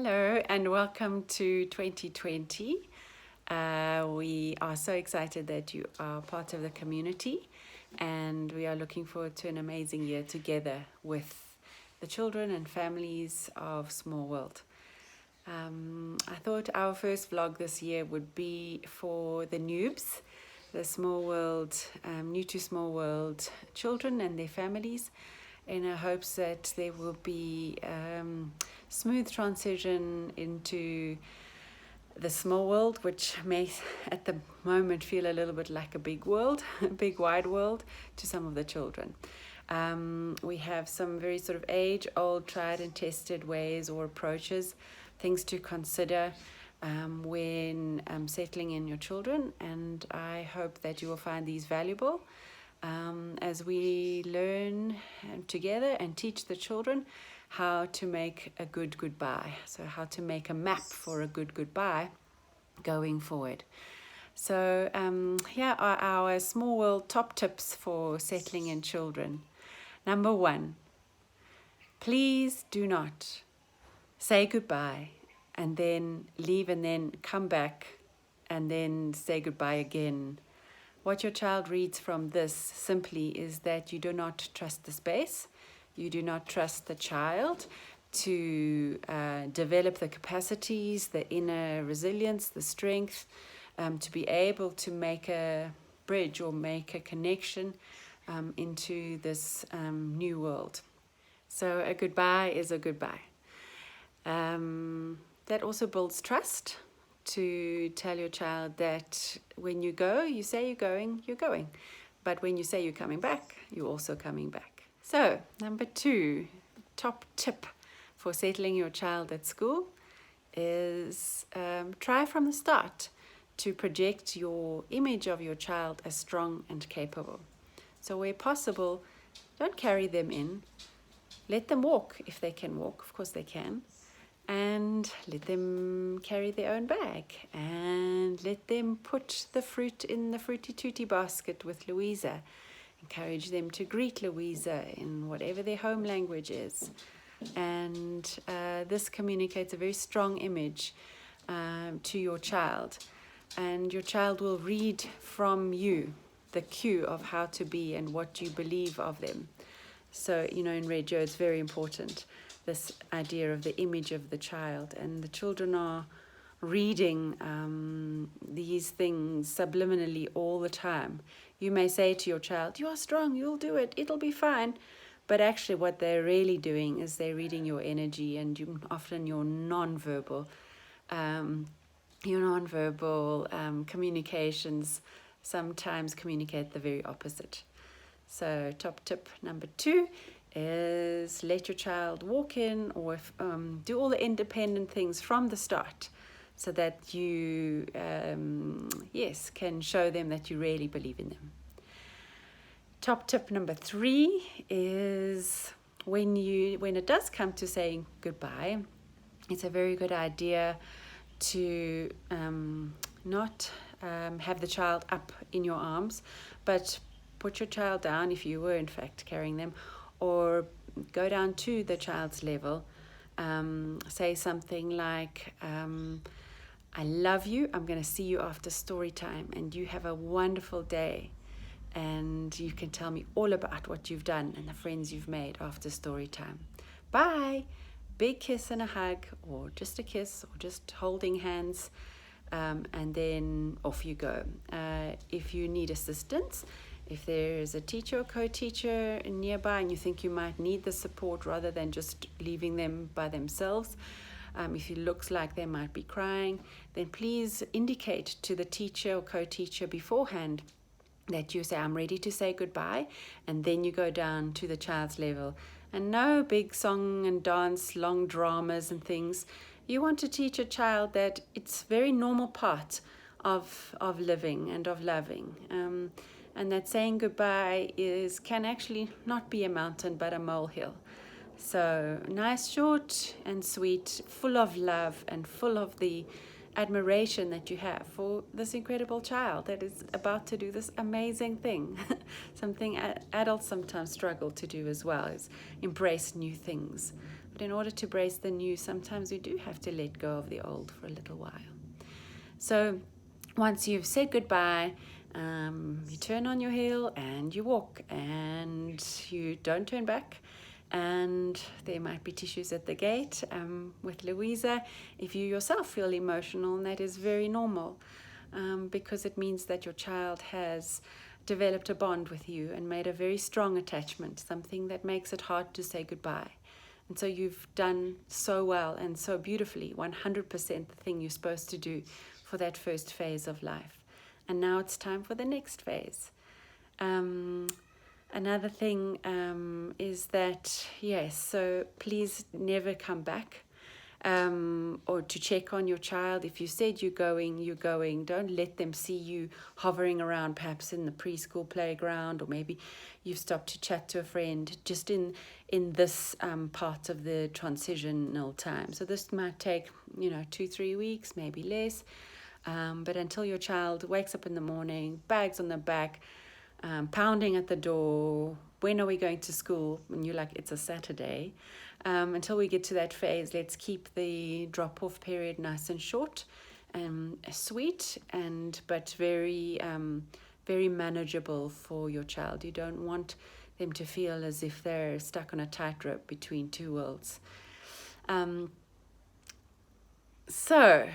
Hello and welcome to 2020. We are so excited that you are part of the community, and we are looking forward to an amazing year together with the children and families of Small World. I thought our first vlog this year would be for the noobs, the Small World, new to Small World children and their families, in hopes that there will be smooth transition into the small world, which may at the moment feel a little bit like a big world, a big wide world to some of the children. We have some very sort of age-old, tried and tested ways or approaches, things to consider when settling in your children, and I hope that you will find these valuable as we learn together and teach the children how to make a good goodbye. So how to make a map for a good goodbye going forward. So here are our Small World top tips for settling in children. Number 1, please do not say goodbye and then leave and then come back and then say goodbye again. What your child reads from this simply is that you do not trust the space, you do not trust the child to develop the capacities, the inner resilience, the strength to be able to make a bridge or make a connection into this new world. So a goodbye is a goodbye. That also builds trust, to tell your child that when you go, you say you're going. But when you say you're coming back, you're also coming back. So, number 2, top tip for settling your child at school is try from the start to project your image of your child as strong and capable. So where possible, don't carry them in. Let them walk if they can walk, of course they can. And let them carry their own bag, and let them put the fruit in the Fruity Tooty basket with Louisa. Encourage them to greet Louisa in whatever their home language is. And this communicates a very strong image to your child. And your child will read from you the cue of how to be and what you believe of them. So, in Reggio, it's very important, this idea of the image of the child, and the children are reading these things subliminally all the time. You may say to your child, you are strong, you'll do it, it'll be fine. But actually what they're really doing is they're reading your energy, and often your non-verbal communications sometimes communicate the very opposite. So top tip number 2 is let your child walk in, or do all the independent things from the start, so that you can show them that you really believe in them. Top tip number 3 is when it does come to saying goodbye, it's a very good idea to not have the child up in your arms, but put your child down if you were in fact carrying them, or go down to the child's level. Say something like, I love you, I'm going to see you after story time, and you have a wonderful day, and you can tell me all about what you've done and the friends you've made after story time. Bye! Big kiss and a hug, or just a kiss, or just holding hands, and then off you go. If you need assistance, if there's a teacher or co-teacher nearby and you think you might need the support rather than just leaving them by themselves, if it looks like they might be crying, then please indicate to the teacher or co-teacher beforehand that you say, I'm ready to say goodbye, and then you go down to the child's level. And no big song and dance, long dramas and things. You want to teach a child that it's a very normal part of living and of loving. And that saying goodbye can actually not be a mountain but a molehill. So nice, short and sweet, full of love and full of the admiration that you have for this incredible child that is about to do this amazing thing. Something adults sometimes struggle to do as well, is embrace new things. But in order to embrace the new, sometimes we do have to let go of the old for a little while. So once you've said goodbye, you turn on your heel and you walk, and you don't turn back. And there might be tissues at the gate with Louisa if you yourself feel emotional, and that is very normal, because it means that your child has developed a bond with you and made a very strong attachment, something that makes it hard to say goodbye. And so you've done so well and so beautifully, 100% the thing you're supposed to do for that first phase of life. And now it's time for the next phase. Another thing is that, yes, so please never come back or to check on your child. If you said you're going, you're going. Don't let them see you hovering around, perhaps in the preschool playground, or maybe you've stopped to chat to a friend just in this part of the transitional time. So this might take, 2-3 weeks, maybe less. But until your child wakes up in the morning, bags on the back, pounding at the door, when are we going to school? And you're like, it's a Saturday. Until we get to that phase, let's keep the drop-off period nice and short, sweet, but very, very manageable for your child. You don't want them to feel as if they're stuck on a tightrope between two worlds. So,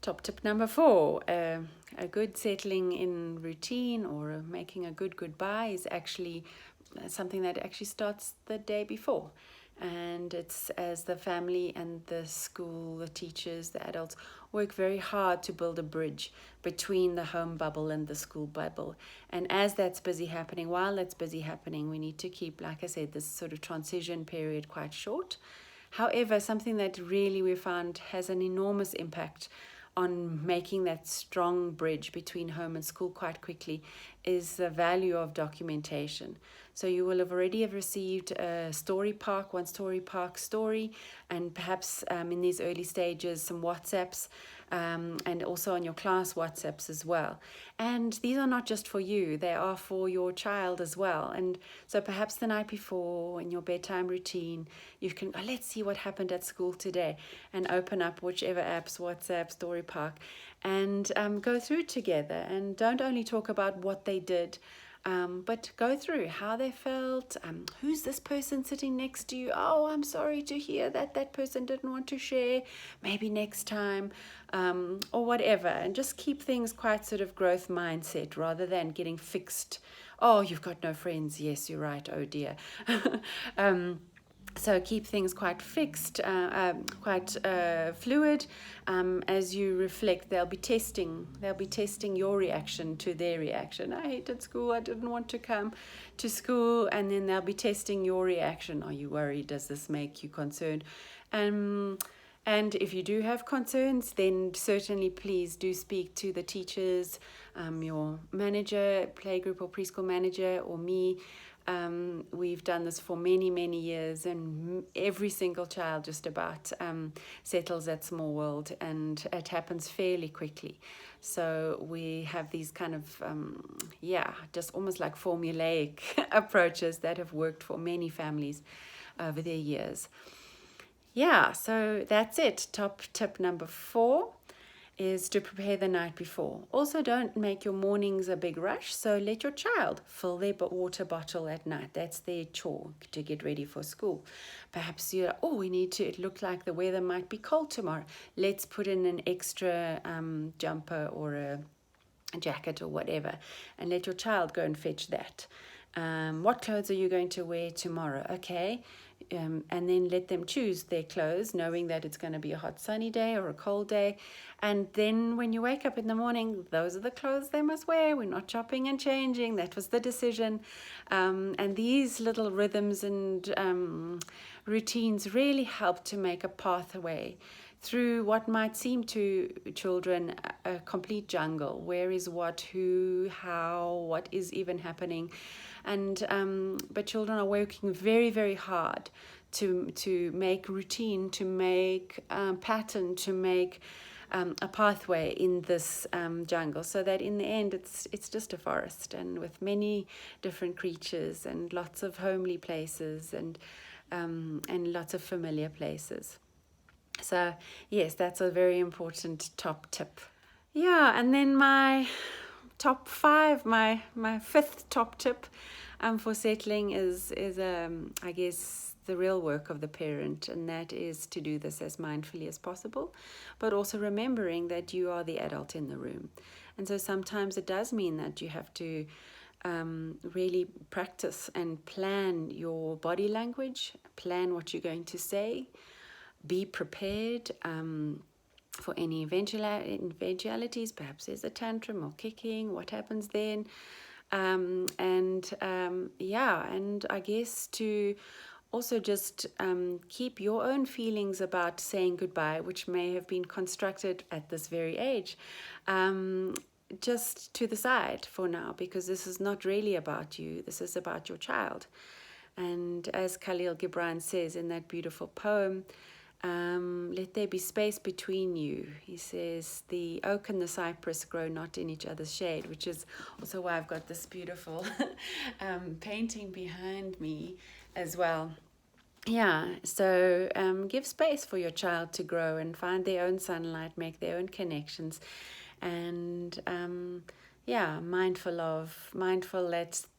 top tip number 4, a good settling in routine or making a good goodbye is actually something that actually starts the day before. And it's as the family and the school, the teachers, the adults work very hard to build a bridge between the home bubble and the school bubble. And as that's busy happening, while that's busy happening, we need to keep, like I said, this sort of transition period quite short. However, something that really we found has an enormous impact on making that strong bridge between home and school quite quickly is the value of documentation. So you will have already received a story park, one story park story, and perhaps in these early stages some WhatsApps, and also on your class WhatsApps as well. And these are not just for you, they are for your child as well. And so perhaps the night before in your bedtime routine, you can, let's see what happened at school today, and open up whichever apps, WhatsApp, Story Park, and go through together. And don't only talk about what they did, but go through how they felt. Who's this person sitting next to you? Oh, I'm sorry to hear that person didn't want to share. Maybe next time, or whatever. And just keep things quite sort of growth mindset rather than getting fixed. Oh, you've got no friends. Yes, you're right. Oh dear. So keep things quite fixed, quite fluid. As you reflect, they'll be testing your reaction to their reaction. I hated school, I didn't want to come to school. And then they'll be testing your reaction. Are you worried? Does this make you concerned? And if you do have concerns, then certainly please do speak to the teachers, your manager, playgroup or preschool manager, or me. We've done this for many, many years, and every single child just about settles at Small World, and it happens fairly quickly. So we have these kind of, just almost like formulaic approaches that have worked for many families over their years. Yeah, so that's it. Top tip number 4 is to prepare the night before. Also, don't make your mornings a big rush. So let your child fill their water bottle at night. That's their chore to get ready for school. Perhaps it looked like the weather might be cold tomorrow. Let's put in an extra jumper or a jacket or whatever, and let your child go and fetch that. What clothes are you going to wear tomorrow? Okay. And then let them choose their clothes, knowing that it's going to be a hot sunny day or a cold day. And then when you wake up in the morning, those are the clothes they must wear. We're not chopping and changing. That was the decision. And these little rhythms and routines really help to make a pathway through what might seem to children a complete jungle. Where is what, who, how, what is even happening? And but children are working very, very hard to make routine, to make pattern, to make a pathway in this jungle, so that in the end it's just a forest, and with many different creatures and lots of homely places and lots of familiar places. So yes, that's a very important top tip. Yeah, and then my top five, my fifth top tip for settling is I guess the real work of the parent, and that is to do this as mindfully as possible, but also remembering that you are the adult in the room. And so sometimes it does mean that you have to really practice and plan your body language, plan what you're going to say, be prepared for any eventualities. Perhaps there's a tantrum or kicking, what happens then? And I guess to also just keep your own feelings about saying goodbye, which may have been constructed at this very age, just to the side for now, because this is not really about you, this is about your child. And as Khalil Gibran says in that beautiful poem, let there be space between you. He says, the oak and the cypress grow not in each other's shade, which is also why I've got this beautiful painting behind me as well. Yeah, so give space for your child to grow and find their own sunlight, make their own connections, and mindful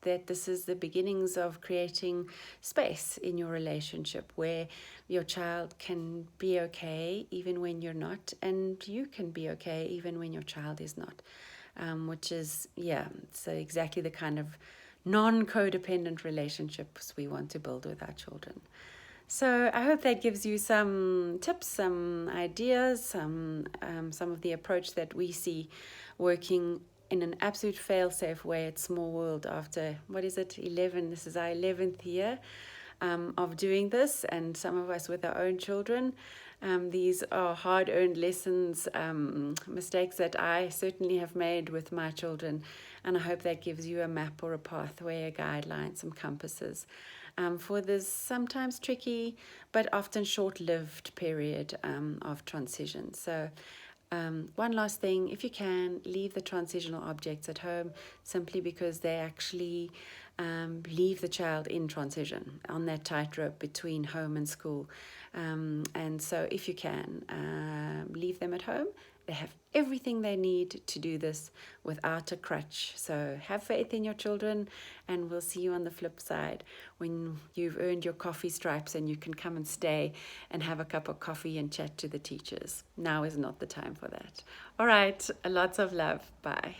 that this is the beginnings of creating space in your relationship where your child can be okay even when you're not, and you can be okay even when your child is not, which is so exactly the kind of non-codependent relationships we want to build with our children. So I hope that gives you some tips, some ideas, some of the approach that we see working in an absolute fail-safe way at Small World after, 11? This is our 11th year of doing this, and some of us with our own children. These are hard-earned lessons, mistakes that I certainly have made with my children, and I hope that gives you a map or a pathway, a guideline, some compasses for this sometimes tricky but often short-lived period of transition. So one last thing, if you can, leave the transitional objects at home, simply because they actually leave the child in transition on that tightrope between home and school. And so if you can, leave them at home. They have everything they need to do this without a crutch. So have faith in your children, and we'll see you on the flip side when you've earned your coffee stripes and you can come and stay and have a cup of coffee and chat to the teachers. Now is not the time for that. All right, lots of love. Bye.